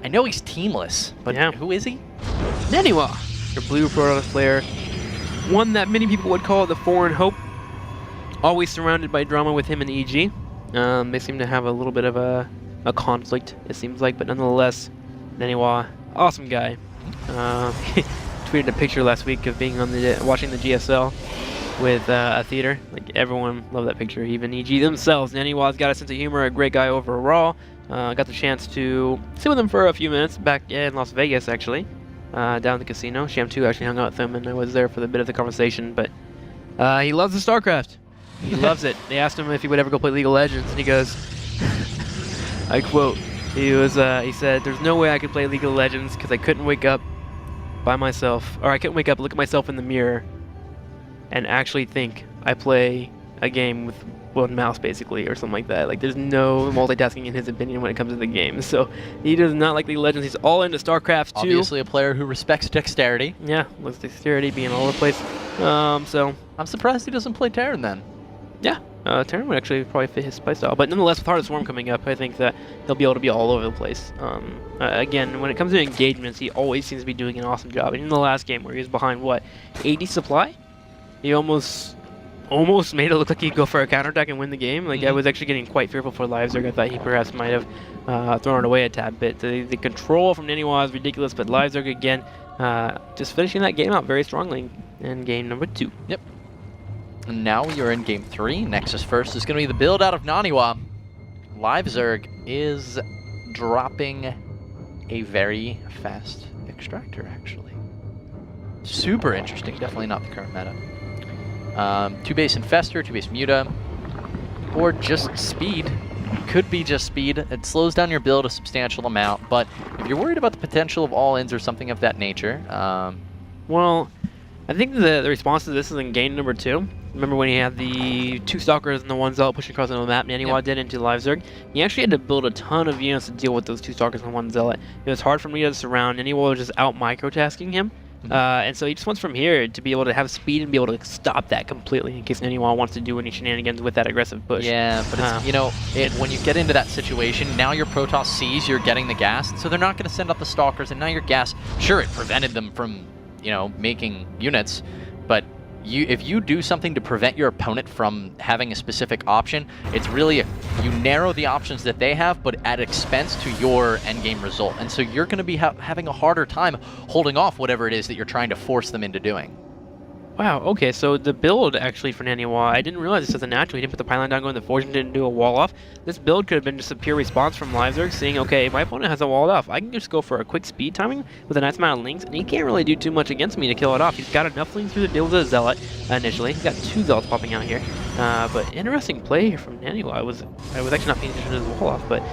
I know he's teamless, but who is he? NaNiwa, your blue Protoss player. One that many people would call the foreign hope. Always surrounded by drama with him and EG. They seem to have a little bit of a conflict, it seems like, but nonetheless, NaNiwa, awesome guy. Tweeted a picture last week of being on watching the GSL with a theater. Like, everyone loved that picture, even EG themselves. NaNiwa's got a sense of humor, a great guy overall. Got the chance to sit with him for a few minutes back in Las Vegas, actually, down at the casino. Sham2 actually hung out with him, and I was there for the bit of the conversation, but he loves the Starcraft. He loves it. They asked him if he would ever go play League of Legends, and he goes, I quote, he said, "There's no way I could play League of Legends because I couldn't wake up by myself, or I couldn't wake up, look at myself in the mirror, and actually think I play a game with one mouse, basically, or something like that." Like, there's no multitasking in his opinion when it comes to the game. So he does not like League of Legends. He's all into Starcraft 2. Obviously a player who respects dexterity. Yeah, loves dexterity, being all over the place. So I'm surprised he doesn't play Terran then. Yeah, Terran would actually probably fit his playstyle. But nonetheless, with Heart of Swarm coming up, I think that he'll be able to be all over the place. Again, when it comes to engagements, he always seems to be doing an awesome job. And in the last game where he was behind, what, 80 supply? He almost made it look like he'd go for a counterattack and win the game. Like, I was actually getting quite fearful for LiveZerg. I thought he perhaps might have thrown it away a tad bit. The control from NaNiwa is ridiculous, but LiveZerg, again, just finishing that game out very strongly in game number 2. Yep. And now you're in game 3. Nexus first is going to be the build out of NaNiwa. LiveZerg is dropping a very fast extractor, actually. Super interesting. Definitely not the current meta. 2-base Infestor, 2-base Muta, or just speed. Could be just speed. It slows down your build a substantial amount, but if you're worried about the potential of all-ins or something of that nature... well, I think the response to this is in game number 2. Remember when he had the 2 Stalkers and the 1 Zealot pushing across the map, NaNiwa did into LiveZerg? He actually had to build a ton of units to deal with those 2 Stalkers and 1 Zealot. It was hard for me to surround. NaNiwa was just out microtasking him. And so he just wants from here to be able to have speed and be able to stop that completely in case NaNiwa wants to do any shenanigans with that aggressive push. Yeah, but it's, you know, when you get into that situation, now your Protoss sees you're getting the gas, so they're not going to send up the Stalkers, and now your gas, sure, it prevented them from, you know, making units, but if you do something to prevent your opponent from having a specific option, it's really you narrow the options that they have, but at expense to your endgame result. And so you're going to be having a harder time holding off whatever it is that you're trying to force them into doing. Wow, okay, so the build actually for NaNiwa, I didn't realize this as a natural. He didn't put the pylon down going, the Fortune didn't do a wall off. This build could have been just a pure response from LiveZerg, seeing, okay, my opponent has a walled off. I can just go for a quick speed timing with a nice amount of links, and he can't really do too much against me to kill it off. He's got enough links to deal with a Zealot initially. He's got 2 Zealots popping out here. But interesting play here from NaNiwa. I was actually not paying attention to his wall off, but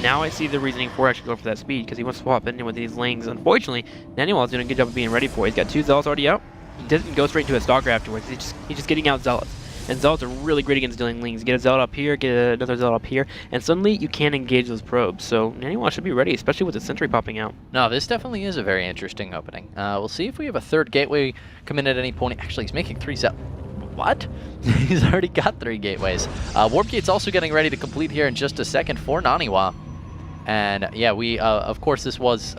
now I see the reasoning for actually going for that speed, because he wants to swap in with these links. Unfortunately, NaNiwa is doing a good job of being ready for it. He's got 2 Zealots already out. He doesn't go straight into a Stalker afterwards. He's just getting out Zealots. And Zealots are really great against dealing links. Get a Zealot up here, get another Zealot up here, and suddenly you can't engage those probes. So NaNiwa should be ready, especially with the Sentry popping out. No, this definitely is a very interesting opening. We'll see if we have a 3rd gateway come in at any point. Actually, he's making 3 Zealots. What? He's already got 3 gateways. Warp Gate's also getting ready to complete here in just a second for NaNiwa. And yeah, we, of course, this was...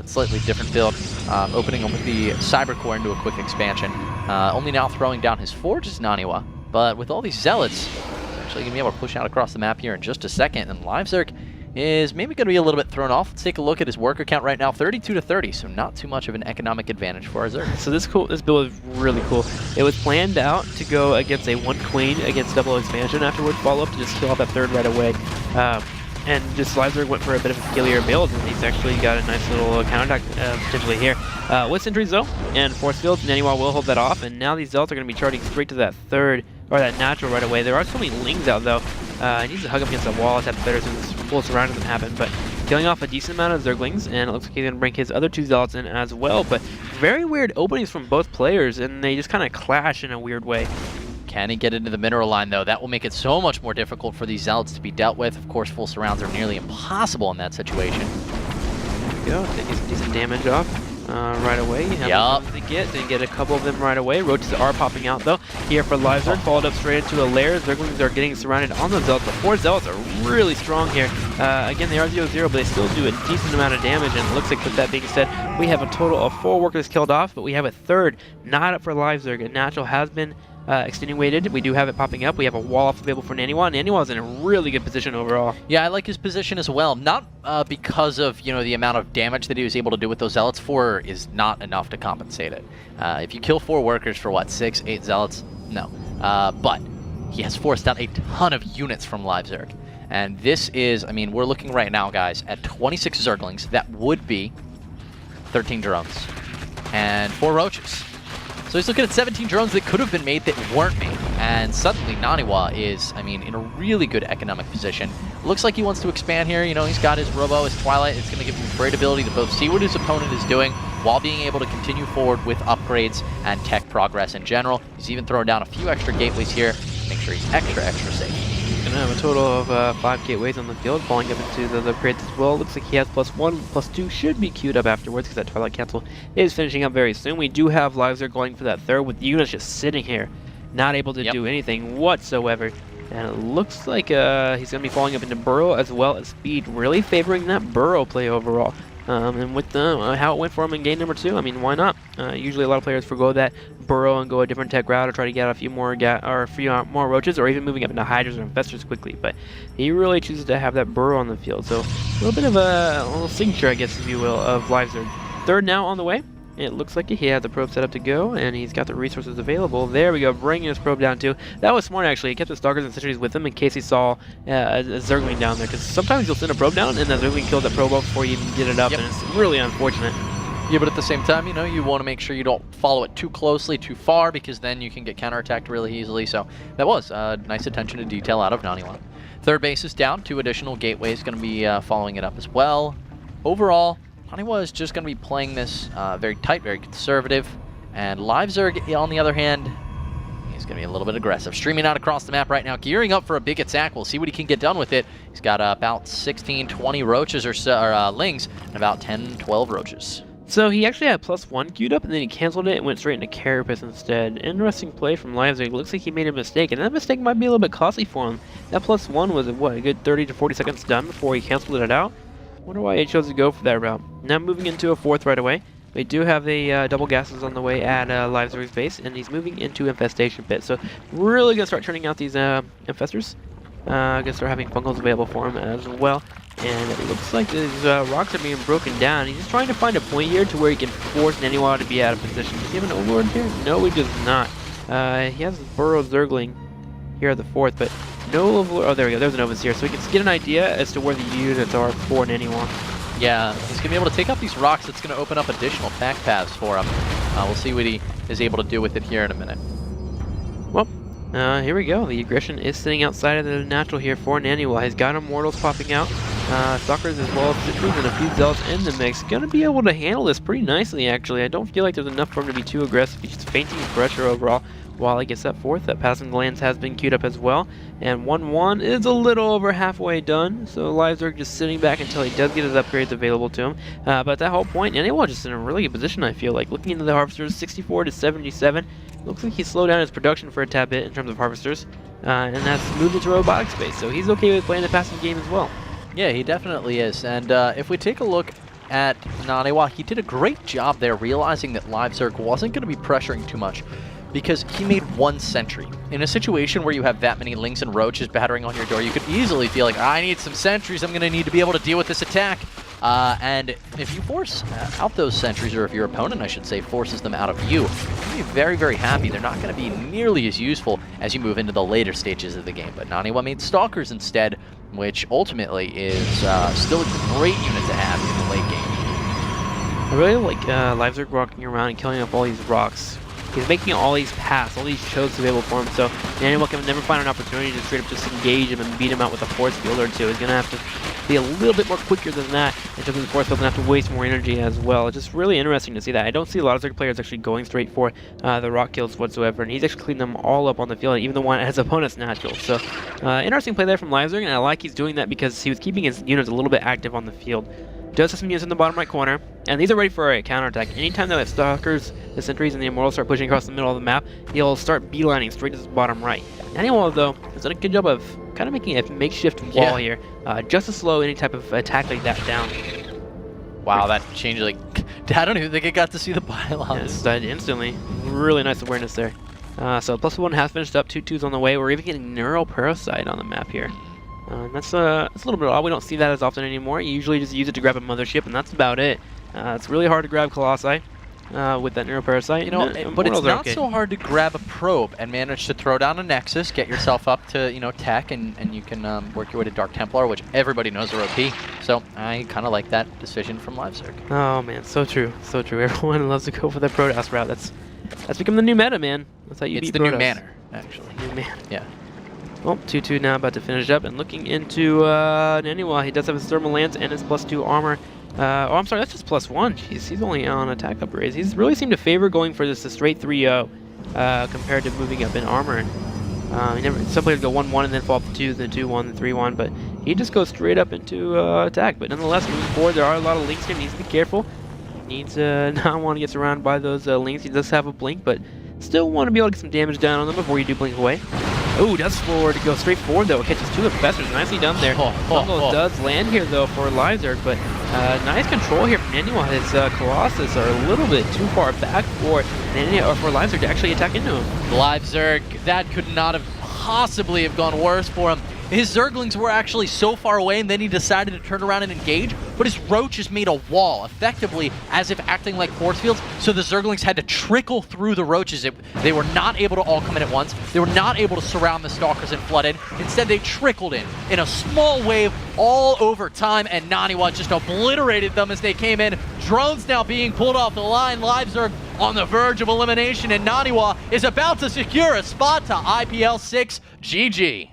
slightly different build, opening up with the Cyber Core into a quick expansion. Only now throwing down his Forge is NaNiwa, but with all these Zealots, actually going to be able to push out across the map here in just a second, and LiveZerg is maybe going to be a little bit thrown off. Let's take a look at his worker count right now, 32-30, so not too much of an economic advantage for our Zerg. So this build is really cool. It was planned out to go against a 1 Queen against double expansion afterwards, follow up to just kill off that 3rd right away. And just LiveZerg went for a bit of a skillier build, and he's actually got a nice little counterattack potentially here. With Sentries though, and Force Fields, NaNiwa will hold that off, and now these Zealots are going to be charging straight to that 3rd, or that natural right away. There are so many Lings out though. He needs to hug up against the wall, that's better since full surround doesn't happen, but killing off a decent amount of Zerglings, and it looks like he's going to bring his other 2 Zealots in as well, but very weird openings from both players, and they just kind of clash in a weird way. Can he get into the mineral line, though? That will make it so much more difficult for these Zealots to be dealt with. Of course, full surrounds are nearly impossible in that situation. There we go. Taking some decent damage off. right away. Didn't get a couple of them right away. Roaches are popping out though. Here for LiveZerg, followed up straight into a lair. Zerglings are getting surrounded on the Zealots. The 4 Zealots are really strong here. Again, they are 0-0, but they still do a decent amount of damage. And it looks like, with that being said, we have a total of 4 workers killed off, but we have a third not up for LiveZerg. A natural has been extenuated. We do have it popping up. We have a wall off available for NaNiwa. NaNiwa is in a really good position overall. Yeah, I like his position as well. Not because of the amount of damage that he was able to do with those Zealots. 4 is not enough to compensate it. If you kill 4 workers for what, 6, 8 Zealots? No. But he has forced out a ton of units from LiveZerg. And this is, I mean, we're looking right now, guys, at 26 Zerglings. That would be 13 drones and 4 roaches. So he's looking at 17 drones that could have been made that weren't made. And suddenly NaNiwa is, I mean, in a really good economic position. Looks like he wants to expand here. He's got his Robo, his Twilight. It's going to give him great ability to both see what his opponent is doing while being able to continue forward with upgrades and tech progress in general. He's even throwing down a few extra gateways here to make sure he's extra safe. Gonna have a total of 5 gateways on the field, falling up into the upgrades as well. Looks like he has +1, +2 should be queued up afterwards because that Twilight Cancel is finishing up very soon. We do have LiveZerg going for that third with units just sitting here, not able to do anything whatsoever. And it looks like he's gonna be falling up into Burrow as well as Speed, really favoring that Burrow play overall. And with how it went for him in game number 2, I mean, why not? Usually a lot of players forgo that Burrow and go a different tech route or try to get a few more more roaches, or even moving up into Hydras or Infestors quickly. But he really chooses to have that Burrow on the field. So a little bit of a little signature, I guess, if you will, of LiveZerg. Third now on the way. It looks like he had the probe set up to go, and he's got the resources available. There we go, bringing his probe down too. That was smart, actually. He kept the Stalkers and Sentries with him in case he saw a Zergling down there, because sometimes you'll send a probe down, and that Zergling kills that probe up before you even get it up, and it's really unfortunate. Yeah, but at the same time, you want to make sure you don't follow it too closely, too far, because then you can get counterattacked really easily. So that was nice attention to detail out of NaNiwa. Third base is down. 2 additional gateways going to be following it up as well. Overall, NaNiwa is just going to be playing this very tight, very conservative. And LiveZerg, on the other hand, he's going to be a little bit aggressive. Streaming out across the map right now, gearing up for a big attack. We'll see what he can get done with it. He's got about 16, 20 roaches or so, lings, and about 10, 12 roaches. So he actually had +1 queued up, and then he canceled it and went straight into Carapace instead. Interesting play from LiveZerg. Looks like he made a mistake, and that mistake might be a little bit costly for him. That +1 was, what, a good 30 to 40 seconds done before he canceled it out? Wonder why he chose to go for that route. Now moving into a 4th right away. We do have a double gases on the way at LiveZerg's base, and he's moving into Infestation Pit. So really gonna start turning out these Infestors. Gonna start having fungals available for him as well. And it looks like these rocks are being broken down. He's just trying to find a point here to where he can force NaNiwa to be out of position. Does he have an Overlord here? No, he does not. He has a Burrow Zergling here at the 4th, but no Overlord. Oh, there we go. There's an Overseer. So we can get an idea as to where the units are for NaNiwa. Yeah, he's going to be able to take out these rocks. It's going to open up additional attack paths for him. We'll see what he is able to do with it here in a minute. Well, here we go. The aggression is sitting outside of the natural here for NaNiwa. He's got Immortals popping out. Stalkers as well as Sentries and a few Zealots in the mix. Gonna be able to handle this pretty nicely, actually. I don't feel like there's enough for him to be too aggressive. He's just fainting pressure overall while he gets that 4th. That Passing Glands has been queued up as well. And 1-1 is a little over halfway done. So LiveZerg just sitting back until he does get his upgrades available to him. But at that whole point, NaNiwa just in a really good position, I feel like. Looking into the Harvesters, 64 to 77. Looks like he slowed down his production for a tad bit in terms of Harvesters. And that's moved into robotic space. So he's okay with playing the passing game as well. Yeah, he definitely is. And if we take a look at NaNiwa, he did a great job there realizing that LiveZerg wasn't going to be pressuring too much, because he made 1 sentry. In a situation where you have that many lings and roaches battering on your door, you could easily feel like, I need some sentries, I'm going to need to be able to deal with this attack. And if you force out those sentries, or if your opponent, I should say, forces them out of you, you'll be very, very happy. They're not going to be nearly as useful as you move into the later stages of the game. But NaNiwa made Stalkers instead, which ultimately is still a great unit to have in the late game. I really like LiveZerg walking around and killing up all these rocks. He's making all these paths, all these chokes available for him, so NaNiwa can never find an opportunity to straight up just engage him and beat him out with a force field or two. He's going to have to be a little bit more quicker than that in terms of the force field and have to waste more energy as well. It's just really interesting to see that. I don't see a lot of Zerg players actually going straight for the rock kills whatsoever, and he's actually cleaned them all up on the field, even the one as opponent's natural. So interesting play there from LiveZerg, and I like he's doing that because he was keeping his units a little bit active on the field. does have some units in the bottom right corner, and these are ready for a counterattack. Anytime that Stalkers, the Sentries, and the Immortals start pushing across the middle of the map, he'll start beelining straight to the bottom right. NaNiwa, though, has done a good job of kind of making a makeshift wall here, just to slow any type of attack like that down. Wow, that changed, like, I don't even think I got to see the pylons. Yes, died instantly. Really nice awareness there. So +1 has finished up, 2-2's on the way. We're even getting Neural Parasite on the map here. That's a little bit odd. We don't see that as often anymore. You usually just use it to grab a mothership, and that's about it. It's really hard to grab Colossi with that Neural Parasite. You know, but it's not so hard to grab a probe and manage to throw down a Nexus, get yourself up to, you know, tech, and you can work your way to Dark Templar, which everybody knows are OP. So I kind of like that decision from LiveZerg. Oh man, so true, so true. Everyone loves to go for the Protoss route. That's become the new meta, man. That's how you beat Protoss. It's the new manner, actually. New manner. Yeah. Well, 2-2 now, about to finish up, and looking into NaNiwa, he does have his Thermal Lance and his +2 armor. Oh, I'm sorry, that's just +1. Jeez, he's only on attack upgrades. He's really seemed to favor going for just a straight 3-0 compared to moving up in armor. Some players go 1-1 and then fall up to 2, then 2-1, then 3-1, but he just goes straight up into attack. But nonetheless, moving forward, there are a lot of links here. He needs to be careful. He needs not want to get surrounded by those links. He does have a blink, but still want to be able to get some damage down on them before you do blink away. Oh, does forward to go straight forward though. It catches 2 Infestors. Nicely done there. Fungal does land here though for LiveZerg, but nice control here from NaNiwa. His Colossus are a little bit too far back for LiveZerg to actually attack into him. LiveZerg, that could not have possibly have gone worse for him. His Zerglings were actually so far away, and then he decided to turn around and engage, but his Roaches made a wall, effectively as if acting like force fields, so the Zerglings had to trickle through the Roaches. They were not able to all come in at once. They were not able to surround the Stalkers and flood in. Instead, they trickled in a small wave all over time, and NaNiwa just obliterated them as they came in. Drones now being pulled off the line. LiveZerg on the verge of elimination, and NaNiwa is about to secure a spot to IPL 6 GG.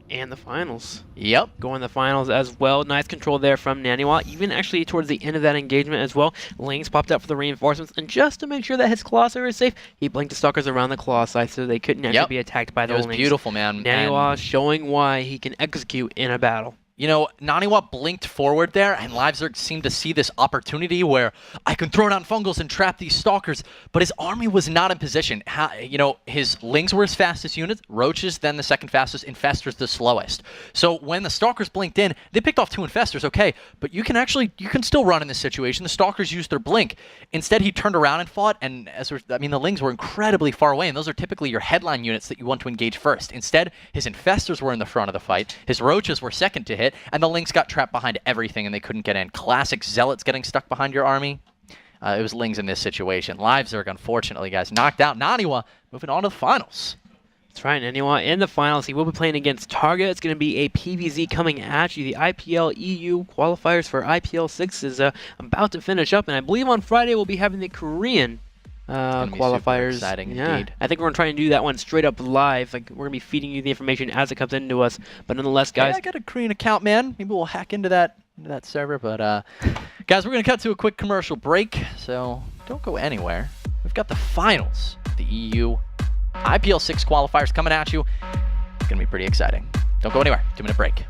And the finals. Yep. Going the finals as well. Nice control there from NaNiwa. Even actually towards the end of that engagement as well. Lings popped out for the reinforcements. And just to make sure that his Colossi is safe, he blinked the Stalkers around the Colossi so they couldn't actually be attacked by the Lings. It was beautiful, man. NaNiwa showing why he can execute in a battle. You know, NaNiwa blinked forward there, and LiveZerg seemed to see this opportunity where I can throw down Fungals and trap these Stalkers, but his army was not in position. You know, his Lings were his fastest units, Roaches then the second fastest, Infestors the slowest. So when the Stalkers blinked in, they picked off 2 Infestors, okay, but you can still run in this situation. The Stalkers used their blink. Instead, he turned around and fought, and the Lings were incredibly far away, and those are typically your headline units that you want to engage first. Instead, his Infestors were in the front of the fight, his Roaches were second to hit, and the Lings got trapped behind everything and they couldn't get in. Classic Zealots getting stuck behind your army. It was Lings in this situation. LiveZerg, unfortunately, guys, knocked out NaNiwa, moving on to the finals. That's right, NaNiwa in the finals. He will be playing against Targa. It's going to be a PvZ coming at you. The IPL EU qualifiers for IPL 6 is about to finish up, and I believe on Friday we'll be having the Korean qualifiers. Exciting indeed. I think we're gonna try and do that one straight up live. Like, we're gonna be feeding you the information as it comes into us. But nonetheless, guys, I got a Korean account, man. Maybe we'll hack into that server. But guys, we're gonna cut to a quick commercial break, so don't go anywhere. We've got the finals, the EU IPL 6 qualifiers coming at you. It's gonna be pretty exciting. Don't go anywhere. 2-minute break.